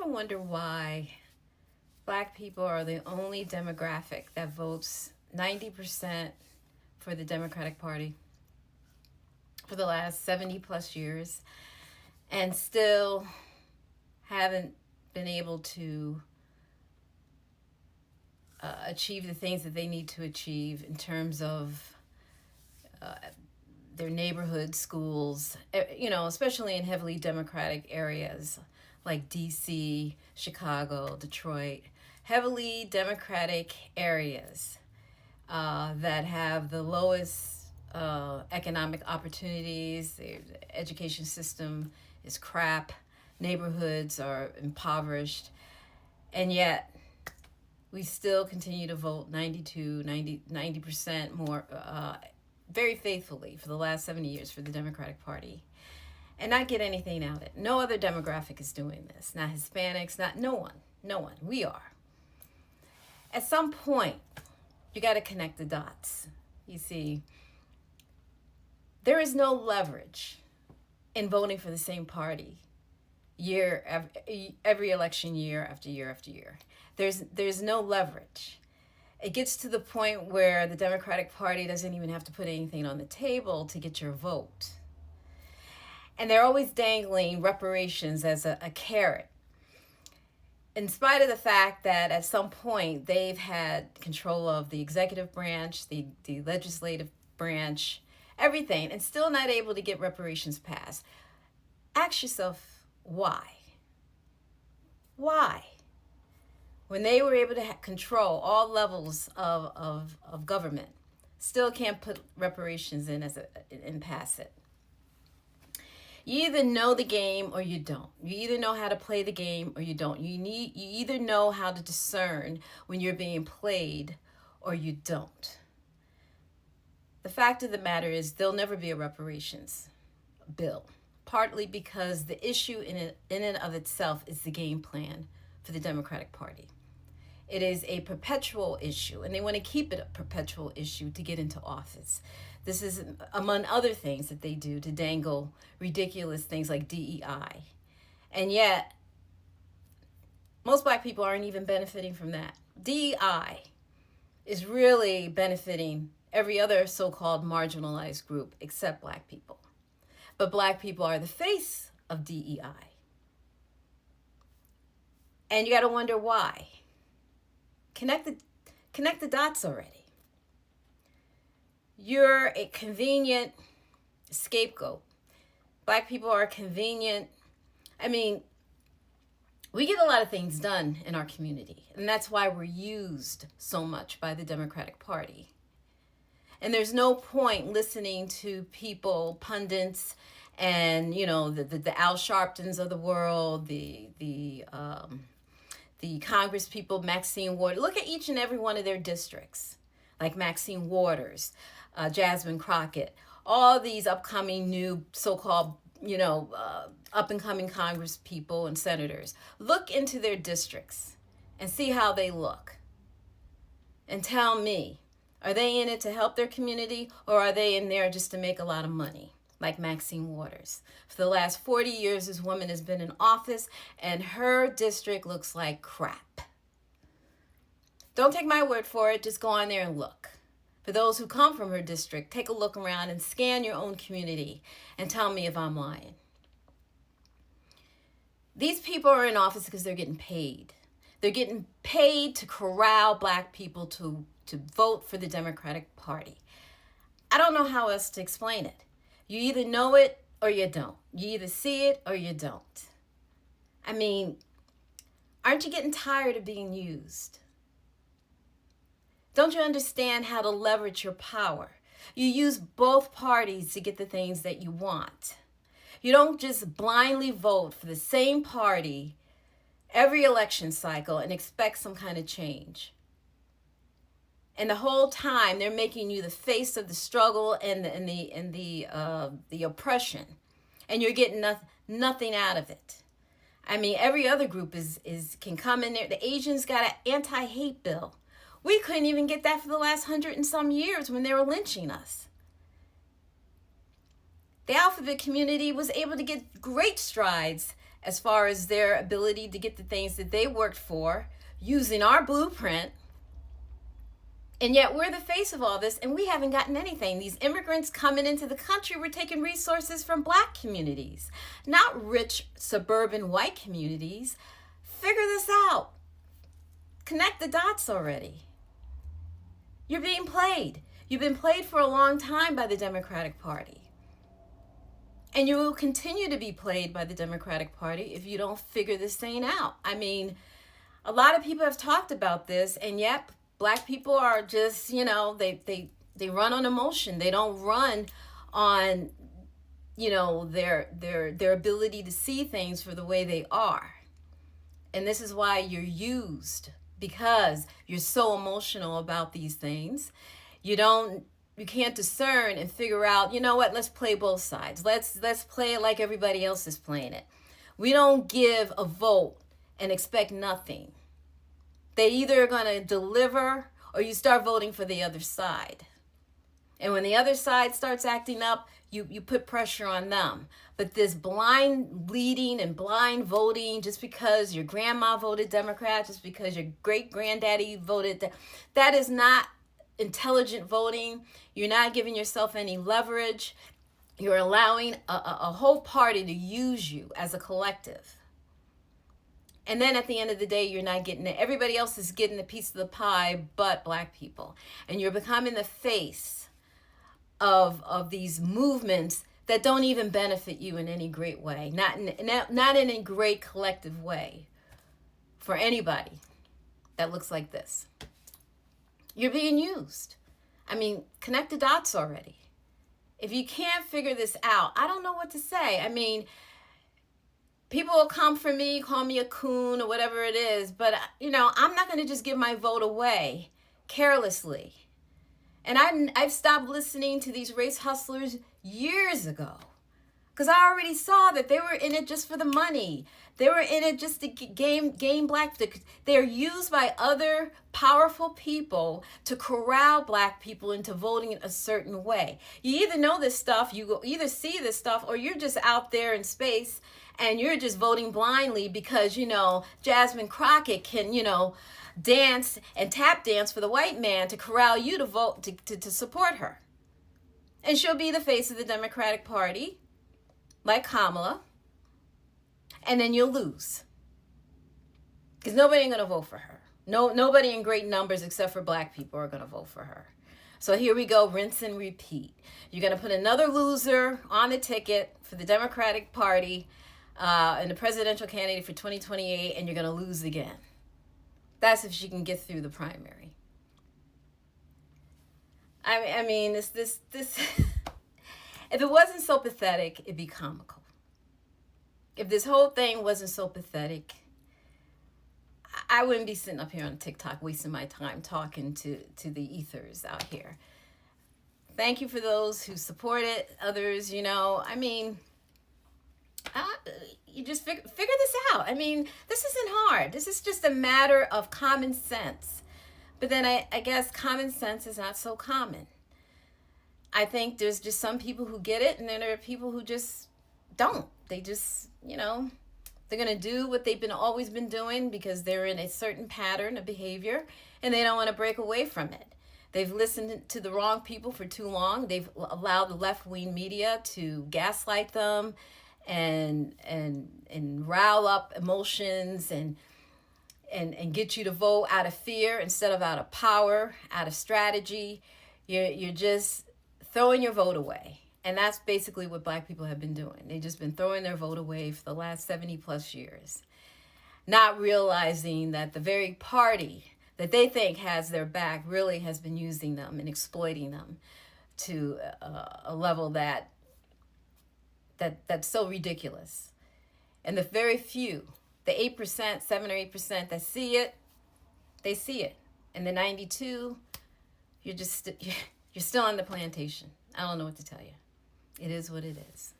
ever wonder why black people are the only demographic that votes 90% for the Democratic Party for the last 70 plus years and still haven't been able to achieve the things that they need to achieve in terms of their neighborhood schools, especially in heavily Democratic areas like DC, Chicago, Detroit, heavily Democratic areas that have the lowest economic opportunities. The education system is crap. Neighborhoods are impoverished. And yet, we still continue to vote 90% more, very faithfully for the last 70 years for the Democratic Party and not get anything out of it. No other demographic is doing this. Not Hispanics, no one. We are. At some point, you got to connect the dots. You see, there is no leverage in voting for the same party every election year after year after year. There's no leverage. It gets to the point where the Democratic Party doesn't even have to put anything on the table to get your vote. And they're always dangling reparations as a carrot, in spite of the fact that at some point they've had control of the executive branch, the legislative branch, everything, and still not able to get reparations passed. Ask yourself, why? Why? When they were able to control all levels of government, still can't put reparations in and pass it. You either know the game or you don't. You either know how to play the game or you don't. You either know how to discern when you're being played or you don't. The fact of the matter is there'll never be a reparations bill, partly because the issue in and of itself is the game plan for the Democratic Party. It is a perpetual issue, and they want to keep it a perpetual issue to get into office. This is among other things that they do to dangle ridiculous things like DEI. And yet, most black people aren't even benefiting from that. DEI is really benefiting every other so-called marginalized group except black people. But black people are the face of DEI. And you got to wonder why. Connect the dots already. You're a convenient scapegoat. Black people are convenient. I mean, we get a lot of things done in our community, and that's why we're used so much by the Democratic Party. And there's no point listening to people, pundits, and the Al Sharptons of the world, the Congress people, Maxine Waters. Look at each and every one of their districts, like Maxine Waters, Jasmine Crockett, all these upcoming new so-called, up-and-coming Congress people and senators. Look into their districts and see how they look. And tell me, are they in it to help their community, or are they in there just to make a lot of money? Like Maxine Waters. For the last 40 years, this woman has been in office, and her district looks like crap. Don't take my word for it. Just go on there and look. For those who come from her district, take a look around and scan your own community and tell me if I'm lying. These people are in office because they're getting paid. They're getting paid to corral black people to vote for the Democratic Party. I don't know how else to explain it. You either know it or you don't. You either see it or you don't. I mean, aren't you getting tired of being used? Don't you understand how to leverage your power? You use both parties to get the things that you want. You don't just blindly vote for the same party every election cycle and expect some kind of change. And the whole time they're making you the face of the struggle and the oppression, and you're getting nothing out of it. I mean, every other group can come in there. The Asians got an anti-hate bill. We couldn't even get that for the last 100 and some years when they were lynching us. The alphabet community was able to get great strides as far as their ability to get the things that they worked for using our blueprint. And yet we're the face of all this, and we haven't gotten anything. These immigrants coming into the country, we're taking resources from Black communities, not rich suburban white communities. Figure this out. Connect the dots already. You're being played. You've been played for a long time by the Democratic Party. And you will continue to be played by the Democratic Party if you don't figure this thing out. I mean, a lot of people have talked about this, and yet Black people are just, they run on emotion. They don't run on, their ability to see things for the way they are. And this is why you're used, because you're so emotional about these things. You can't discern and figure out, let's play both sides. Let's play it like everybody else is playing it. We don't give a vote and expect nothing. They either are going to deliver or you start voting for the other side. And when the other side starts acting up, you put pressure on them. But this blind leading and blind voting, just because your grandma voted Democrat, just because your great-granddaddy voted, that is not intelligent voting. You're not giving yourself any leverage. You're allowing a whole party to use you as a collective. And then at the end of the day, you're not getting it. Everybody else is getting a piece of the pie but Black people. And you're becoming the face of these movements that don't even benefit you in any great way. Not in a great collective way for anybody that looks like this. You're being used. I mean, connect the dots already. If you can't figure this out, I don't know what to say. I mean, people will come for me, call me a coon or whatever it is, but, I'm not going to just give my vote away carelessly. And I've stopped listening to these race hustlers years ago because I already saw that they were in it just for the money. They were in it just to gain Black. They're used by other powerful people to corral Black people into voting a certain way. You either know this stuff, you either see this stuff, or you're just out there in space and you're just voting blindly because, Jasmine Crockett can, dance and tap dance for the white man to corral you to vote, to support her. And she'll be the face of the Democratic Party, like Kamala. And then you'll lose. Because nobody ain't going to vote for her. Nobody in great numbers except for Black people are going to vote for her. So here we go, rinse and repeat. You're going to put another loser on the ticket for the Democratic Party and the presidential candidate for 2028, and you're going to lose again. That's if she can get through the primary. I mean, this if it wasn't so pathetic, it'd be comical. If this whole thing wasn't so pathetic, I wouldn't be sitting up here on TikTok wasting my time talking to the ethers out here. Thank you for those who support it. Others, you just figure this out. I mean, this isn't hard. This is just a matter of common sense. But then I guess common sense is not so common. I think there's just some people who get it, and then there are people who just don't. They just, they're going to do what they've always been doing because they're in a certain pattern of behavior, and they don't want to break away from it. They've listened to the wrong people for too long. They've allowed the left-wing media to gaslight them and rile up emotions and get you to vote out of fear instead of out of power, out of strategy. You're just throwing your vote away. And that's basically what Black people have been doing. They've just been throwing their vote away for the last 70 plus years, not realizing that the very party that they think has their back really has been using them and exploiting them to a level that's so ridiculous. And the very few, the 8%, 7 or 8% that see it, they see it. And the 92, you're still on the plantation. I don't know what to tell you. It is what it is.